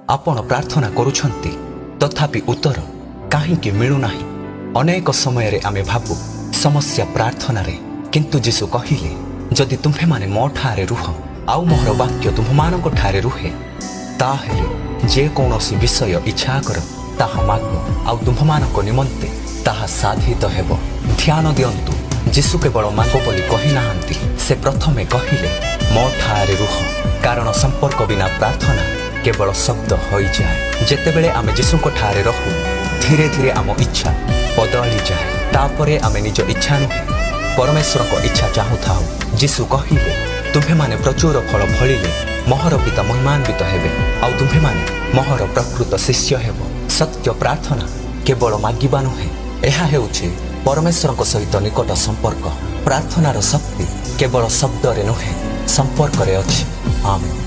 आपण प्रार्थना करुछंती तथापि उत्तर काहींकि मिलुनाही। अनेक समय रे आमे भाबु समस्या प्रार्थना रे, किंतु जीसु कहिले जदि तुम्हे माने मो ठारे रुह आउ मोहर वाक्य तुम्ह मानक ठारे रुहे ताहेले जे कौनसी विषय इच्छा कर ताहा मागो आउ तुम्ह मानक निमंते ताहा साधित हेबो। ध्यान दियंतु, जीसु केवल मागो बोली कहि नाहंती, से प्रथमे कहिले मो ठारे रुह, कारण संपर्क बिना प्रार्थना केवल शब्द होई जाए। जेतेबेले आमे जीसुको ठारे रहु धीरे धीरे आम इच्छा बदली जाए, तापरे आमे निज इच्छा नुहे परमेश्वर को इच्छा चाहू था। जीसु कहिले तुम्हे माने प्रचुर फल फलिले मोहर पिता महिमान्वित हेबे आउ तुम्हे माने मोहर प्रकृत शिष्य हेबो। सत्य प्रार्थना केवल मागिबा नुहे, एहा हेउछि परमेश्वर सहित निकट संपर्क। प्रार्थनार शक्ति केवल शब्द रे नुहे, संपर्क रे अछि। आमेन।